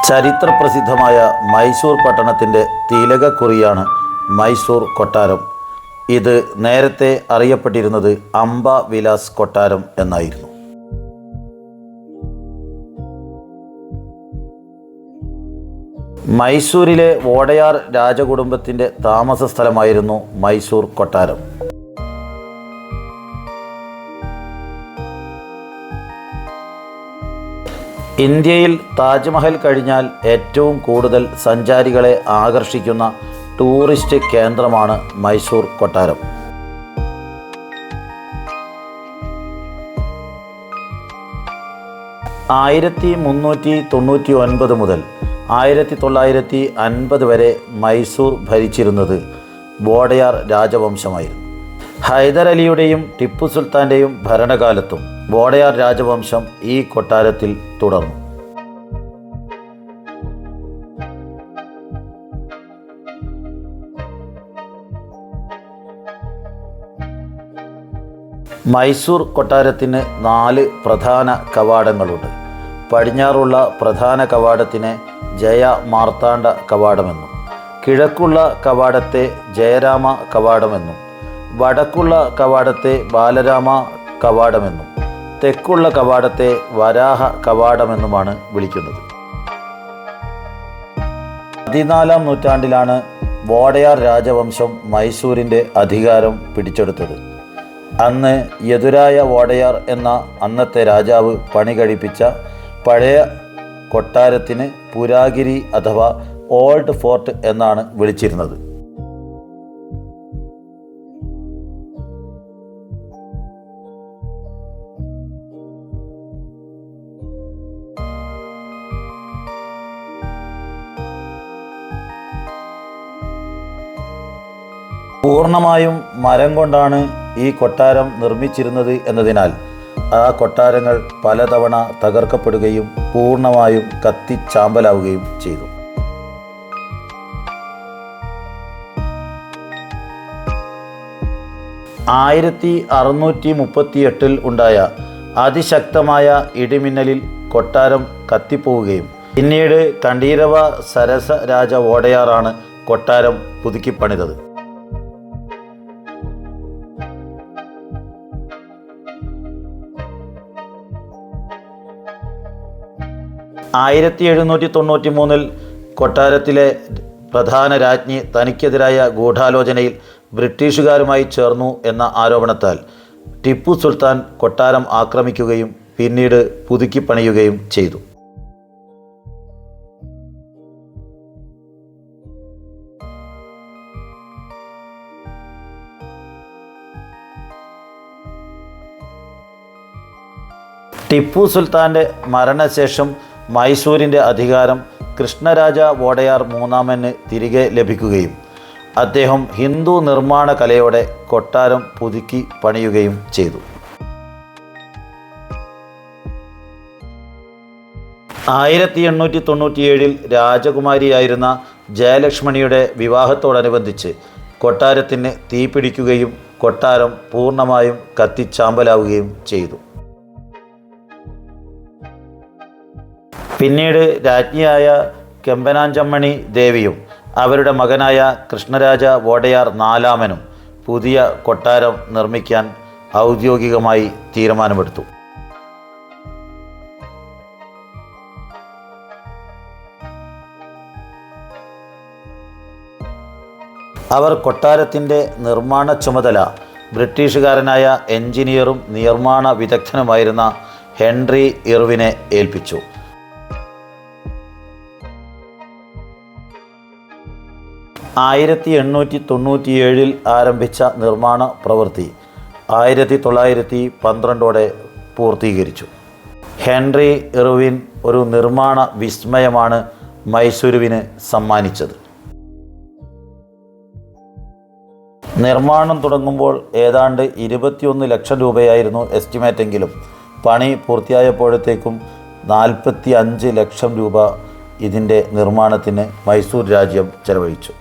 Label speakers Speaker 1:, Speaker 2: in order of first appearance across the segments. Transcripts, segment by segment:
Speaker 1: ചരിത്രപ്രസിദ്ധമായ മൈസൂർ പട്ടണത്തിൻ്റെ തിലകക്കുറിയാണ് മൈസൂർ കൊട്ടാരം. ഇത് നേരത്തെ അറിയപ്പെട്ടിരുന്നത് അംബ വിലാസ് കൊട്ടാരം എന്നായിരുന്നു. മൈസൂരിലെ വോഡയാർ രാജകുടുംബത്തിൻ്റെ താമസ സ്ഥലമായിരുന്നു മൈസൂർ കൊട്ടാരം. ഇന്ത്യയിൽ താജ്മഹൽ കഴിഞ്ഞാൽ ഏറ്റവും കൂടുതൽ സഞ്ചാരികളെ ആകർഷിക്കുന്ന ടൂറിസ്റ്റ് കേന്ദ്രമാണ് മൈസൂർ കൊട്ടാരം. ആയിരത്തി 1399 മുതൽ 1950 വരെ മൈസൂർ ഭരിച്ചിരുന്നത് വോഡയാർ രാജവംശമായിരുന്നു. ഹൈദർ അലിയുടെയും ടിപ്പു സുൽത്താൻ്റെയും ഭരണകാലത്തും വോഡയാർ രാജവംശം ഈ കൊട്ടാരത്തിൽ തുടർന്നു. മൈസൂർ കൊട്ടാരത്തിന് 4 പ്രധാന കവാടങ്ങളുണ്ട്. പടിഞ്ഞാറുള്ള പ്രധാന കവാടത്തിനെ ജയ മാർത്താണ്ഡ കവാടമെന്നും, കിഴക്കുള്ള കവാടത്തെ ജയരാമ കവാടമെന്നും, വടക്കുള്ള കവാടത്തെ ബാലരാമ കവാടമെന്നും, തെക്കുള്ള കവാടത്തെ വരാഹ കവാടമെന്നുമാണ് വിളിക്കുന്നത്. 14-ാം നൂറ്റാണ്ടിലാണ് വോഡയാർ രാജവംശം മൈസൂരിൻ്റെ അധികാരം പിടിച്ചെടുത്തത്. അന്ന് യദുരായ വോഡയാർ എന്ന അന്നത്തെ രാജാവ് പണി കഴിപ്പിച്ച പഴയ കൊട്ടാരത്തിന് പുരാഗിരി അഥവാ ഓൾഡ് ഫോർട്ട് എന്നാണ് വിളിച്ചിരുന്നത്. പൂർണ്ണമായും മരം കൊണ്ടാണ് ഈ കൊട്ടാരം നിർമ്മിച്ചിരുന്നത് എന്നതിനാൽ ആ കൊട്ടാരങ്ങൾ പലതവണ തകർക്കപ്പെടുകയും പൂർണ്ണമായും കത്തിച്ചാമ്പലാവുകയും ചെയ്തു. 1638 ഉണ്ടായ അതിശക്തമായ ഇടിമിന്നലിൽ കൊട്ടാരം കത്തിപ്പോവുകയും പിന്നീട് കണ്ടീരവ സരസ രാജ വോഡയാറാണ് കൊട്ടാരം പുതുക്കിപ്പണിതത്. 1793 കൊട്ടാരത്തിലെ പ്രധാന രാജ്ഞി തനിക്കെതിരായ ഗൂഢാലോചനയിൽ ബ്രിട്ടീഷുകാരുമായി ചേർന്നു എന്ന ആരോപണത്താൽ ടിപ്പു സുൽത്താൻ കൊട്ടാരം ആക്രമിക്കുകയും പിന്നീട് പുതുക്കിപ്പണിയുകയും ചെയ്തു. ടിപ്പു സുൽത്താൻ്റെ മരണശേഷം മൈസൂരിൻ്റെ അധികാരം കൃഷ്ണരാജ വോഡയാർ മൂന്നാമന് തിരികെ ലഭിക്കുകയും അദ്ദേഹം ഹിന്ദു നിർമ്മാണ കലയോടെ കൊട്ടാരം പുതുക്കി പണിയുകയും ചെയ്തു. 1897 രാജകുമാരിയായിരുന്ന ജയലക്ഷ്മണിയുടെ വിവാഹത്തോടനുബന്ധിച്ച് കൊട്ടാരത്തിന് തീപിടിക്കുകയും കൊട്ടാരം പൂർണ്ണമായും കത്തിച്ചാമ്പലാവുകയും ചെയ്തു. പിന്നീട് രാജ്ഞിയായ കെമ്പനാഞ്ചമ്മണി ദേവിയും അവരുടെ മകനായ കൃഷ്ണരാജ വോഡയാർ നാലാമനും പുതിയ കൊട്ടാരം നിർമ്മിക്കാൻ ഔദ്യോഗികമായി തീരുമാനമെടുത്തു. അവർ കൊട്ടാരത്തിൻ്റെ നിർമ്മാണ ചുമതല ബ്രിട്ടീഷുകാരനായ എഞ്ചിനീയറും നിർമ്മാണ വിദഗ്ധനുമായിരുന്ന ഹെൻറി ഇർവിനെ ഏൽപ്പിച്ചു. 1897 ആരംഭിച്ച നിർമ്മാണ പ്രവൃത്തി 1912 പൂർത്തീകരിച്ചു. ഹെൻറി ഇർവിൻ ഒരു നിർമ്മാണ വിസ്മയമാണ് മൈസൂരുവിന് സമ്മാനിച്ചത്. നിർമ്മാണം തുടങ്ങുമ്പോൾ ഏതാണ്ട് 21 ലക്ഷം രൂപയായിരുന്നു എസ്റ്റിമേറ്റെങ്കിലും പണി പൂർത്തിയായപ്പോഴത്തേക്കും 45 ലക്ഷം രൂപ ഇതിൻ്റെ നിർമ്മാണത്തിന് മൈസൂർ രാജ്യം ചെലവഴിച്ചു.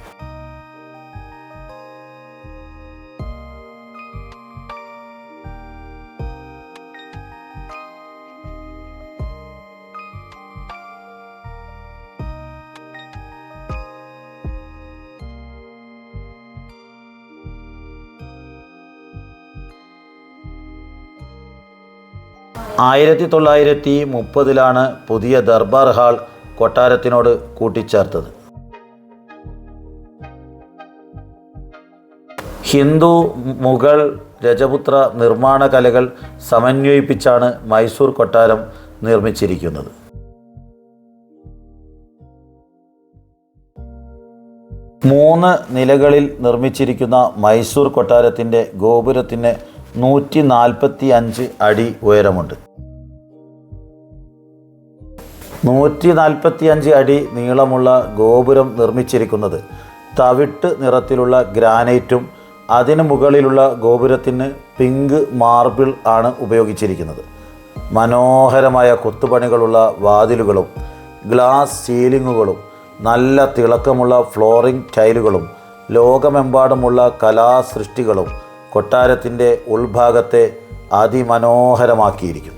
Speaker 1: 1930 പുതിയ ദർബാർ ഹാൾ കൊട്ടാരത്തിനോട് കൂട്ടിച്ചേർത്തത്. ഹിന്ദു, മുഗൾ, രജപുത്ര നിർമ്മാണ കലകൾ സമന്വയിപ്പിച്ചാണ് മൈസൂർ കൊട്ടാരം നിർമ്മിച്ചിരിക്കുന്നത്. മൂന്ന് നിലകളിൽ നിർമ്മിച്ചിരിക്കുന്ന മൈസൂർ കൊട്ടാരത്തിൻ്റെ ഗോപുരത്തിന് 145 അടി ഉയരമുണ്ട്. 145 അടി നീളമുള്ള ഗോപുരം നിർമ്മിച്ചിരിക്കുന്നത് തവിട്ട് നിറത്തിലുള്ള ഗ്രാനൈറ്റും അതിനു മുകളിലുള്ള ഗോപുരത്തിന് പിങ്ക് മാർബിൾ ആണ് ഉപയോഗിച്ചിരിക്കുന്നത്. മനോഹരമായ കൊത്തുപണികളുള്ള വാതിലുകളും ഗ്ലാസ് സീലിങ്ങുകളും നല്ല തിളക്കമുള്ള ഫ്ലോറിംഗ് ടൈലുകളും ലോകമെമ്പാടുമുള്ള കലാസൃഷ്ടികളും കൊട്ടാരത്തിൻ്റെ ഉൾഭാഗത്തെ അതിമനോഹരമാക്കിയിരിക്കുന്നു.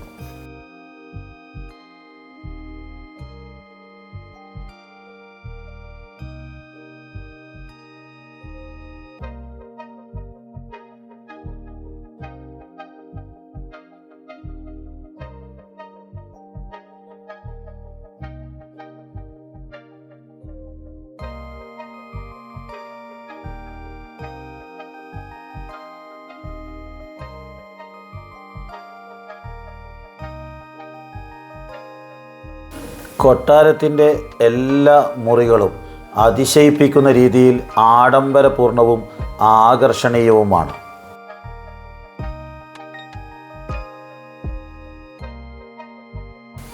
Speaker 1: കൊട്ടാരത്തിൻ്റെ എല്ലാ മുറികളും അതിശയിപ്പിക്കുന്ന രീതിയിൽ ആഡംബരപൂർണവും ആകർഷണീയവുമാണ്.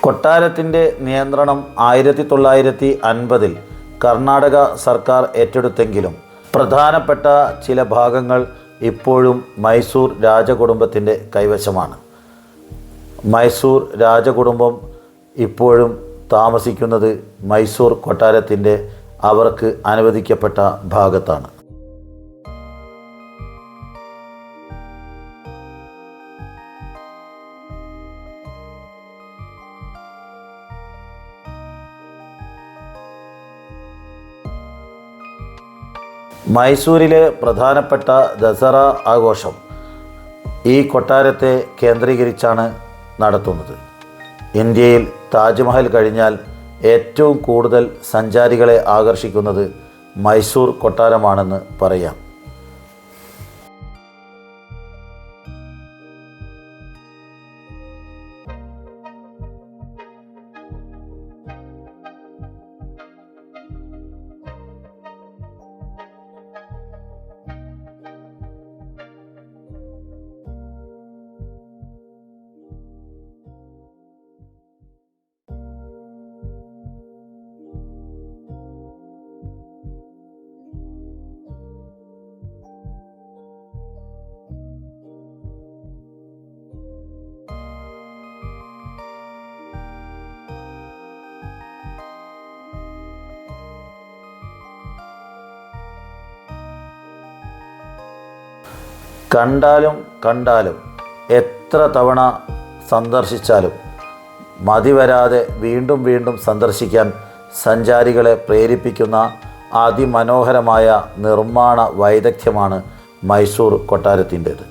Speaker 1: കൊട്ടാരത്തിൻ്റെ നിയന്ത്രണം 1950 കർണാടക സർക്കാർ ഏറ്റെടുത്തെങ്കിലും പ്രധാനപ്പെട്ട ചില ഭാഗങ്ങൾ ഇപ്പോഴും മൈസൂർ രാജകുടുംബത്തിൻ്റെ കൈവശമാണ്. മൈസൂർ രാജകുടുംബം ഇപ്പോഴും താമസിക്കുന്നത് മൈസൂർ കൊട്ടാരത്തിൻ്റെ അവർക്ക് അനുവദിക്കപ്പെട്ട ഭാഗത്താണ്. മൈസൂരിലെ പ്രധാനപ്പെട്ട ദസറ ആഘോഷം ഈ കൊട്ടാരത്തെ കേന്ദ്രീകരിച്ചാണ് നടത്തുന്നത്. ഇന്ത്യയിൽ താജ്മഹൽ കഴിഞ്ഞാൽ ഏറ്റവും കൂടുതൽ സഞ്ചാരികളെ ആകർഷിക്കുന്നത് മൈസൂർ കൊട്ടാരമാണെന്ന് പറയാം. കണ്ടാലും എത്ര തവണ സന്ദർശിച്ചാലും മതിവരാതെ വീണ്ടും വീണ്ടും സന്ദർശിക്കാൻ സഞ്ചാരികളെ പ്രേരിപ്പിക്കുന്ന അതിമനോഹരമായ നിർമ്മാണ വൈദഗ്ധ്യമാണ് മൈസൂർ കൊട്ടാരത്തിൻ്റേത്.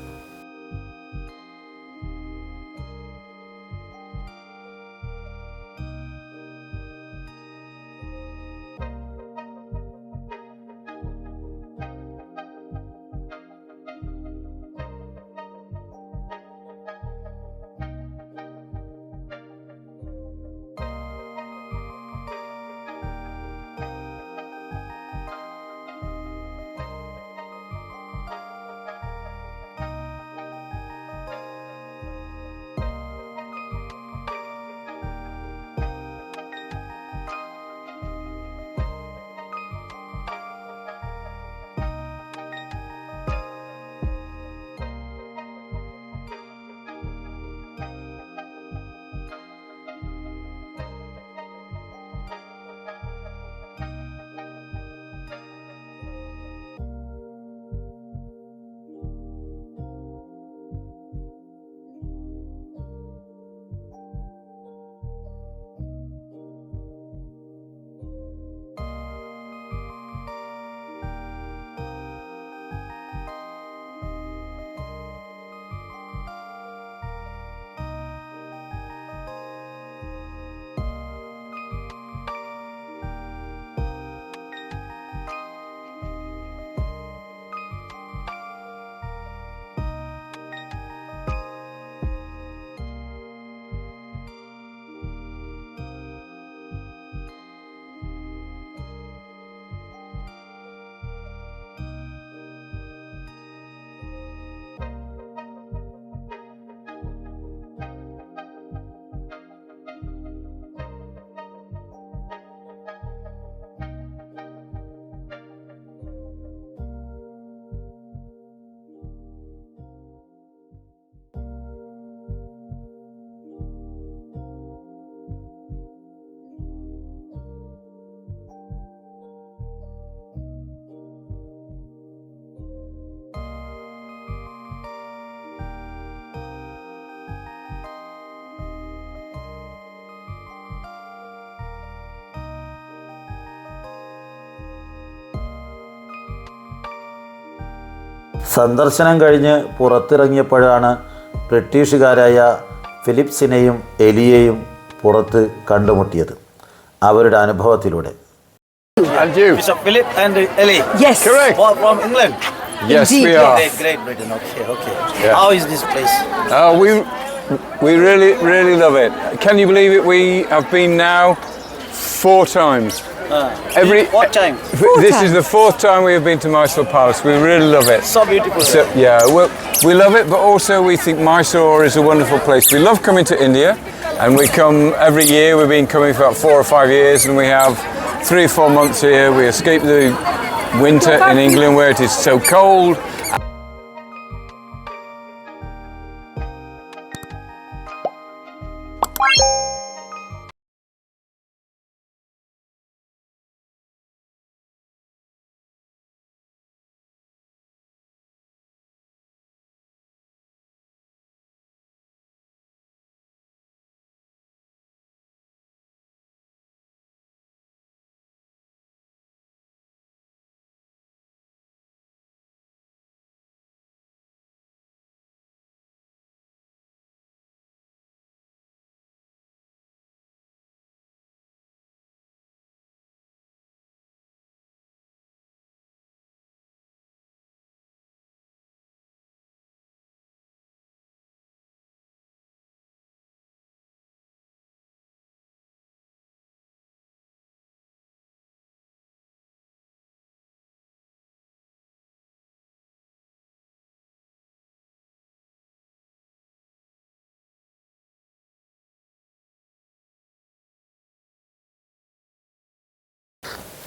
Speaker 1: സന്ദർശനം കഴിഞ്ഞ് പുറത്തിറങ്ങിയപ്പോഴാണ് ബ്രിട്ടീഷുകാരായ ഫിലിപ്സിനെയും എലിയെയും പുറത്ത് കണ്ടുമുട്ടിയത്. അവരുടെ അനുഭവത്തിലൂടെ.
Speaker 2: And you?
Speaker 3: Bishop Philip and Ellie.
Speaker 4: Yes.
Speaker 2: Correct.
Speaker 3: From England.
Speaker 2: Yes,
Speaker 4: Indeed,
Speaker 2: we
Speaker 4: yes.
Speaker 2: are.
Speaker 3: Great Britain. Okay.
Speaker 2: Yeah.
Speaker 3: How is this place?
Speaker 2: We really love it. Can you believe it? We have been now 4 times.
Speaker 3: What time?
Speaker 2: This is the 4th time we have been to Mysore Palace. We really love it.
Speaker 3: So beautiful.
Speaker 2: So, yeah, we love it, but also we think Mysore is a wonderful place. We love coming to India, and we come every year. We've been coming for about 4 or 5 years, and we have 3 or 4 months here. We escape the winter in England where it is so cold.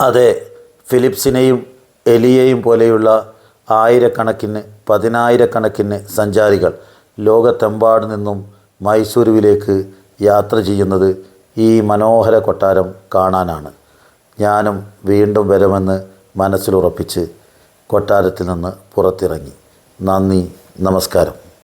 Speaker 1: അതെ, ഫിലിപ്സിനെയും എലിയെയും പോലെയുള്ള ആയിരക്കണക്കിന് 10,000-കണക്കിന് സഞ്ചാരികൾ ലോകത്തെമ്പാടു നിന്നും മൈസൂരുവിലേക്ക് യാത്ര ചെയ്യുന്നത് ഈ മനോഹര കൊട്ടാരം കാണാനാണ്. ഞാനും വീണ്ടും വരുമെന്ന് മനസ്സിലുറപ്പിച്ച് കൊട്ടാരത്തിൽ നിന്ന് പുറത്തിറങ്ങി. നന്ദി, നമസ്കാരം.